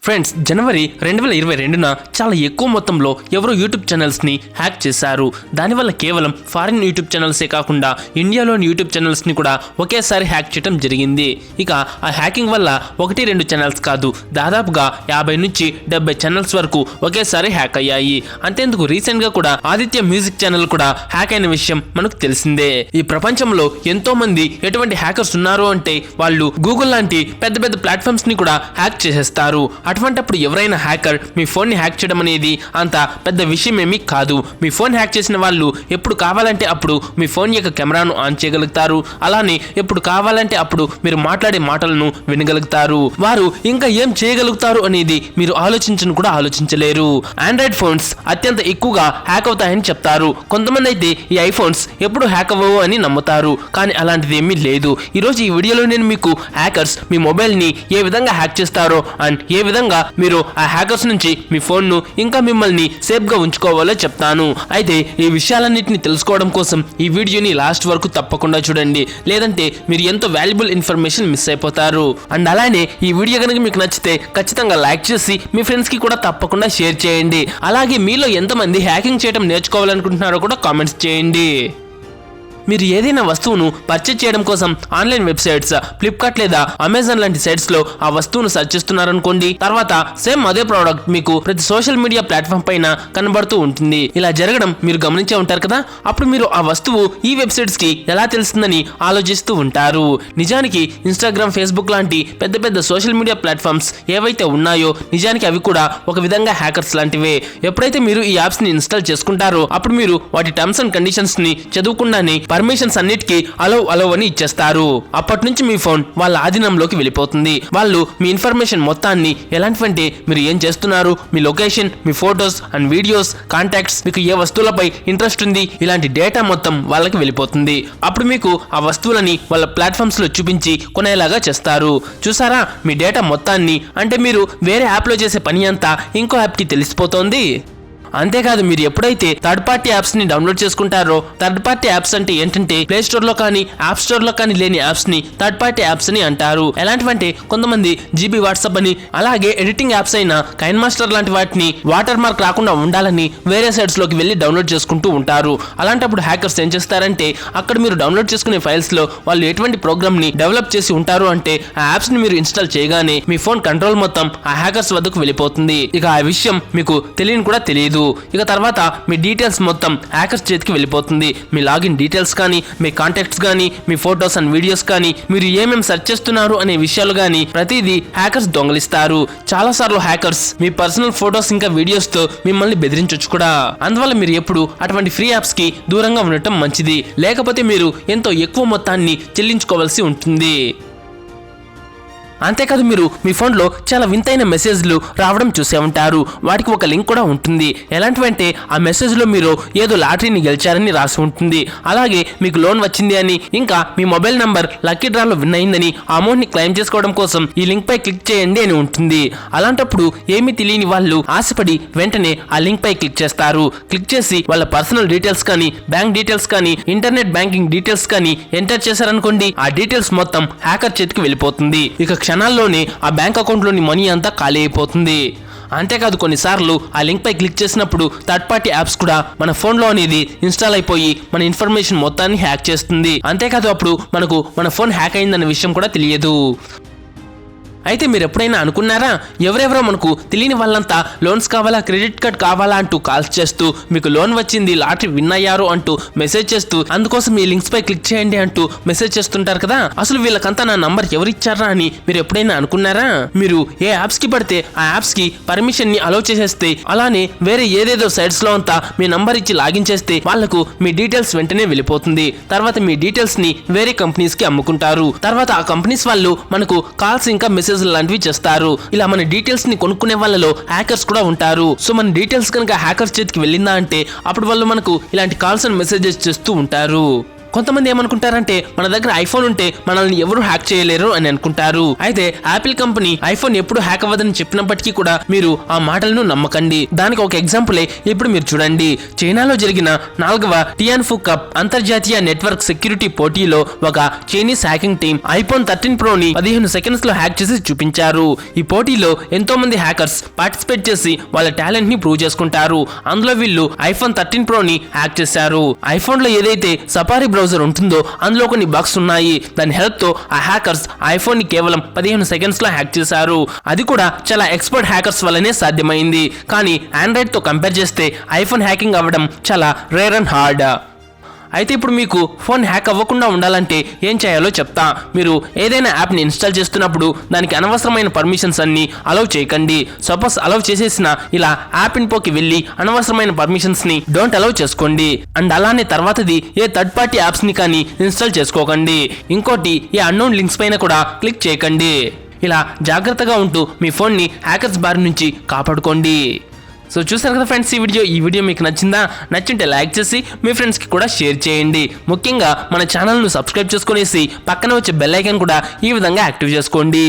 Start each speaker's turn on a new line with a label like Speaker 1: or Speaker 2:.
Speaker 1: Friends, జనవరి 2022న చాలా ఎక్కువ మొత్తంలో ఎవరో యూట్యూబ్ ఛానల్స్ని హ్యాక్ చేశారు. దానివల్ల కేవలం ఫారిన్ యూట్యూబ్ ఛానల్సే కాకుండా ఇండియాలోని యూట్యూబ్ ఛానల్స్ని కూడా ఒకేసారి హ్యాక్ చేయడం జరిగింది. ఇక ఆ హ్యాకింగ్ వల్ల 1-2 ఛానల్స్ కాదు, దాదాపుగా 50 నుంచి 70 ఛానల్స్ వరకు ఒకేసారి హ్యాక్ అయ్యాయి. అంతేందుకు రీసెంట్గా కూడా ఆదిత్య మ్యూజిక్ ఛానల్ కూడా హ్యాక్ అయిన విషయం మనకు తెలిసిందే. ఈ ప్రపంచంలో ఎంతో మంది ఎటువంటి హ్యాకర్స్ ఉన్నారు అంటే వాళ్ళు గూగుల్ లాంటి పెద్ద పెద్ద ప్లాట్ఫామ్స్ ని కూడా హ్యాక్ చేసేస్తారు. అటువంటప్పుడు ఎవరైనా హ్యాకర్ మీ ఫోన్ ని హ్యాక్ చేయడం అనేది అంత పెద్ద విషయం ఏమీ కాదు. మీ ఫోన్ హ్యాక్ చేసిన వాళ్ళు ఎప్పుడు కావాలంటే అప్పుడు మీ ఫోన్ యొక్క కెమెరాను ఆన్ చేయగలుగుతారు. అలానే ఎప్పుడు కావాలంటే అప్పుడు మీరు మాట్లాడే మాటలను వినగలుగుతారు. వారు ఇంకా ఏం చేయగలుగుతారు అనేది మీరు ఆలోచించను కూడా ఆలోచించలేరు. ఆండ్రాయిడ్ ఫోన్స్ అత్యంత ఎక్కువగా హ్యాక్ అవుతాయని చెప్తారు. కొంతమంది అయితే ఈ ఐఫోన్స్ ఎప్పుడు హ్యాక్ అవ్వవు అని నమ్ముతారు. కానీ అలాంటిది ఏమీ లేదు. ఈరోజు ఈ వీడియోలో నేను మీకు హ్యాకర్స్ మీ మొబైల్ ని ఏ విధంగా హ్యాక్ చేస్తారో అండ్ ఏ విధంగా మీరు ఆ హ్యాకర్స్ నుంచి మీ ఫోన్ ను ఇంకా మిమ్మల్ని సేఫ్ గా ఉంచుకోవాలో చెప్తాను. అయితే ఈ విషయాలన్నింటినీ తెలుసుకోవడం కోసం ఈ వీడియోని లాస్ట్ వరకు తప్పకుండా చూడండి, లేదంటే మీరు ఎంతో వాల్యుబుల్ ఇన్ఫర్మేషన్ మిస్ అయిపోతారు. అండ్ అలానే ఈ వీడియో కనుక మీకు నచ్చితే ఖచ్చితంగా లైక్ చేసి మీ ఫ్రెండ్స్ కి కూడా తప్పకుండా షేర్ చేయండి. అలాగే మీలో ఎంతమంది హ్యాకింగ్ చేయడం నేర్చుకోవాలనుకుంటున్నారో కూడా కామెంట్స్ చేయండి. మీరు ఏదైనా వస్తువును పర్చేజ్ చేయడం కోసం ఆన్లైన్ వెబ్సైట్స్, ఫ్లిప్కార్ట్ లేదా అమెజాన్ లాంటి సైట్స్ లో ఆ వస్తువును సెర్చ్ చేస్తున్నారనుకోండి. తర్వాత సేమ్ అదే ప్రోడక్ట్ మీకు ప్రతి సోషల్ మీడియా ప్లాట్ఫామ్ పైన కనబడుతూ ఉంటుంది. ఇలా జరగడం మీరు గమనించే ఉంటారు కదా. అప్పుడు మీరు ఆ వస్తువు ఈ వెబ్సైట్స్ కి ఎలా తెలుస్తుందని ఆలోచిస్తూ ఉంటారు. నిజానికి ఇన్స్టాగ్రామ్, ఫేస్బుక్ లాంటి పెద్ద పెద్ద సోషల్ మీడియా ప్లాట్ఫామ్స్ ఏవైతే ఉన్నాయో నిజానికి అవి కూడా ఒక విధంగా హ్యాకర్స్ లాంటివే. ఎప్పుడైతే మీరు ఈ యాప్స్ ని ఇన్స్టాల్ చేసుకుంటారో అప్పుడు మీరు వాటి టర్మ్స్ అండ్ కండిషన్స్ ని చదువుకుండానే పర్మిషన్స్ అన్నిటికీ అలౌ అని ఇచ్చేస్తారు. అప్పటి నుంచి మీ ఫోన్ వాళ్ళ ఆధీనంలోకి వెళ్ళిపోతుంది. వాళ్ళు మీ ఇన్ఫర్మేషన్ మొత్తాన్ని ఎలాంటివంటే మీరు ఏం చేస్తున్నారు, మీ లొకేషన్, మీ ఫొటోస్ అండ్ వీడియోస్, కాంటాక్ట్స్, మీకు ఏ వస్తువులపై ఇంట్రెస్ట్ ఉంది, ఇలాంటి డేటా మొత్తం వాళ్ళకి వెళ్ళిపోతుంది. అప్పుడు మీకు ఆ వస్తువులని వాళ్ళ ప్లాట్ఫామ్స్ లో చూపించి కొనేలాగా చేస్తారు. చూసారా, మీ డేటా మొత్తాన్ని, అంటే మీరు వేరే యాప్ లో చేసే పని అంతా ఇంకో యాప్ కి తెలిసిపోతోంది. అంతేకాదు, మీరు ఎప్పుడైతే థర్డ్ పార్టీ యాప్స్ ని డౌన్లోడ్ చేసుకుంటారో, థర్డ్ పార్టీ యాప్స్ అంటే ఏంటంటే ప్లే స్టోర్ లో కానీ యాప్ స్టోర్ లో కానీ లేని యాప్స్ ని థర్డ్ పార్టీ యాప్స్ అని అంటారు. ఎలాంటివంటే కొంతమంది జీబీ వాట్సాప్ అని, అలాగే ఎడిటింగ్ యాప్స్ అయిన కైన్ మాస్టర్ లాంటి వాటిని వాటర్ మార్క్ రాకుండా ఉండాలని వేరే సైట్స్ లోకి వెళ్ళి డౌన్లోడ్ చేసుకుంటూ ఉంటారు. అలాంటప్పుడు హ్యాకర్స్ ఏం చేస్తారంటే అక్కడ మీరు డౌన్లోడ్ చేసుకునే ఫైల్స్ లో వాళ్ళు ఎటువంటి ప్రోగ్రామ్ ని డెవలప్ చేసి ఉంటారు అంటే ఆ యాప్స్ ని మీరు ఇన్స్టాల్ చేయగానే మీ ఫోన్ కంట్రోల్ మొత్తం ఆ హ్యాకర్స్ వద్దకు వెళ్ళిపోతుంది. ఇక ఆ విషయం మీకు తెలియని కూడా తెలియదు. ఇక తర్వాత మీ డీటెయిల్స్ మొత్తం హ్యాకర్స్ చేతికి వెళ్ళిపోతుంది. మీ లాగిన్ డీటెయిల్స్ కానీ, మీ కాంటాక్ట్స్ కానీ, మీ ఫొటోస్ అండ్ వీడియోస్ కానీ, మీరు ఏమేమి సెర్చ్ చేస్తున్నారు అనే విషయాలు కానీ ప్రతిదీ హ్యాకర్స్ దొంగలిస్తారు. చాలా సార్లు హ్యాకర్స్ మీ పర్సనల్ ఫొటోస్ ఇంకా వీడియోస్ తో మిమ్మల్ని బెదిరించొచ్చు కూడా. అందువల్ల మీరు ఎప్పుడు అటువంటి ఫ్రీ యాప్స్ కి దూరంగా ఉండటం మంచిది. లేకపోతే మీరు ఎంతో ఎక్కువ మొత్తాన్ని చెల్లించుకోవాల్సి ఉంటుంది. అంతేకాదు, మీరు మీ ఫోన్లో చాలా వింతైన మెసేజ్లు రావడం చూసే ఉంటారు. వాటికి ఒక లింక్ కూడా ఉంటుంది. ఎలాంటివంటే ఆ మెసేజ్లో మీరు ఏదో లాటరీని గెలిచారని రాసి ఉంటుంది. అలాగే మీకు లోన్ వచ్చింది అని, ఇంకా మీ మొబైల్ నంబర్ లక్కీ డ్రాలో విన్ అయిందని, ఆ అమౌంట్ ని క్లెయిమ్ చేసుకోవడం కోసం ఈ లింక్ పై క్లిక్ చేయండి అని ఉంటుంది. అలాంటప్పుడు ఏమీ తెలియని వాళ్ళు ఆశపడి వెంటనే ఆ లింక్ పై క్లిక్ చేస్తారు. క్లిక్ చేసి వాళ్ళ పర్సనల్ డీటెయిల్స్ కానీ, బ్యాంక్ డీటెయిల్స్ కానీ, ఇంటర్నెట్ బ్యాంకింగ్ డీటెయిల్స్ కానీ ఎంటర్ చేశారనుకోండి, ఆ డీటెయిల్స్ మొత్తం హ్యాకర్ చేతికి వెళ్ళిపోతుంది. ఇక క్షణాల్లోనే ఆ బ్యాంక్ అకౌంట్ లోని మనీ అంతా ఖాళీ అయిపోతుంది. అంతేకాదు, కొన్నిసార్లు ఆ లింక్ పై క్లిక్ చేసినప్పుడు థర్డ్ పార్టీ యాప్స్ కూడా మన ఫోన్ లో అనేది ఇన్స్టాల్ అయిపోయి మన ఇన్ఫర్మేషన్ మొత్తాన్ని హ్యాక్ చేస్తుంది. అంతేకాదు, అప్పుడు మనకు మన ఫోన్ హ్యాక్ అయిందన్న విషయం కూడా తెలియదు. అయితే మీరు ఎప్పుడైనా అనుకున్నారా, ఎవరెవరో మనకు తెలియని వాళ్ళంతా లోన్స్ కావాలా, క్రెడిట్ కార్డ్ కావాలా అంటూ కాల్స్ చేస్తూ, మీకు లోన్ వచ్చింది, లాటరీ విన్ అయ్యారు అంటూ మెసేజ్ చేస్తూ, అందుకోసం ఈ లింక్స్ పై క్లిక్ చేయండి అంటూ మెసేజ్ చేస్తుంటారు కదా. అసలు వీళ్ళకంతా నా నంబర్ ఎవరిచ్చారా అని మీరు ఎప్పుడైనా అనుకున్నారా? మీరు ఏ యాప్స్ కి పడితే ఆ యాప్స్ కి పర్మిషన్ ని అలౌ చేసేస్తే, అలానే వేరే ఏదేదో సైట్స్ లో అంతా మీ నంబర్ ఇచ్చి లాగిన్ చేస్తే వాళ్లకు మీ డీటెయిల్స్ వెంటనే వెళ్ళిపోతుంది. తర్వాత మీ డీటెయిల్స్ ని వేరే కంపెనీస్ కి అమ్ముకుంటారు. తర్వాత ఆ కంపెనీస్ వాళ్ళు మనకు కాల్స్ ఇంకా మెసేజ్ లాంటివి చేస్తారు. ఇలా మన డీటెయిల్స్ ని కొనుక్కునే వాళ్ళలో హ్యాకర్స్ కూడా ఉంటారు. సో మన డీటెయిల్స్ కనుక హ్యాకర్స్ చేతికి వెళ్ళిందా అంటే అప్పుడు వాళ్ళు మనకు ఇలాంటి కాల్స్ అండ్ మెసేజెస్ చేస్తూ ఉంటారు. కొంతమంది ఏమనుకుంటారంటే మన దగ్గర ఐఫోన్ ఉంటే మనల్ని ఎవరు హ్యాక్ చేయలేరు అని అనుకుంటారు. అయితే యాపిల్ కంపెనీ ఐఫోన్ ఎప్పుడు హ్యాక్ అవ్వదని చెప్పినప్పటికీ కూడా మీరు ఆ మాటలను నమ్మకండి. దానికి ఒక ఎగ్జాంపులే ఇప్పుడు మీరు చూడండి. చైనాలో జరిగిన 4వ టియాన్ఫు కప్ అంతర్జాతీయ నెట్వర్క్ సెక్యూరిటీ పోటీలో ఒక Chinese hacking team iPhone 13 ప్రోని 15 seconds లో హ్యాక్ చేసి చూపించారు. ఈ పోటీలో ఎంతో మంది హ్యాకర్స్ పార్టిసిపేట్ చేసి వాళ్ళ టాలెంట్ ని ప్రూవ్ చేసుకుంటారు. అందులో వీళ్ళు ఐఫోన్ 13 ప్రోని హ్యాక్ చేశారు. ఐఫోన్ లో ఏదైతే సఫారీ బ్రౌజర్ ఉంటుందో అందులో కొన్ని బగ్స్ ఉన్నాయి. దాని హెల్ప్ తో ఆ హ్యాకర్స్ ఐఫోన్ ని కేవలం 15 సెకండ్స్ లో హ్యాక్ చేశారు. అది కూడా చాలా ఎక్స్పర్ట్ హ్యాకర్స్ వల్లనే సాధ్యమైంది. కానీ ఆండ్రాయిడ్ తో కంపేర్ చేస్తే ఐఫోన్ హ్యాకింగ్ అవ్వడం చాలా రేర్ అండ్ హార్డ్. అయితే ఇప్పుడు మీకు ఫోన్ హ్యాక్ అవ్వకుండా ఉండాలంటే ఏం చేయాలో చెప్తా. మీరు ఏదైనా యాప్ని ఇన్స్టాల్ చేస్తున్నప్పుడు దానికి అనవసరమైన పర్మిషన్స్ అన్ని అలౌ చేయకండి. సపోజ్ అలౌ చేసేసిన ఇలా యాప్ ఇన్ఫోకి వెళ్ళి అనవసరమైన పర్మిషన్స్ ని డోంట్ అలౌ చేసుకోండి. అండ్ అలానే తర్వాతది ఏ థర్డ్ పార్టీ యాప్స్ ని కానీ ఇన్స్టాల్ చేసుకోకండి. ఇంకోటి ఏ అన్నోన్ లింక్స్ పైన కూడా క్లిక్ చేయకండి. ఇలా జాగ్రత్తగా ఉంటూ మీ ఫోన్ ని హ్యాకర్స్ బారి నుంచి కాపాడుకోండి. సో చూసారు కదా ఫ్రెండ్స్, ఈ వీడియో మీకు నచ్చింటే లైక్ చేసి మీ ఫ్రెండ్స్కి కూడా షేర్ చేయండి. ముఖ్యంగా మన ఛానల్ను సబ్స్క్రైబ్ చేసుకునేసి పక్కన వచ్చే బెల్ ఐకాన్ కూడా ఈ విధంగా యాక్టివ్ చేసుకోండి.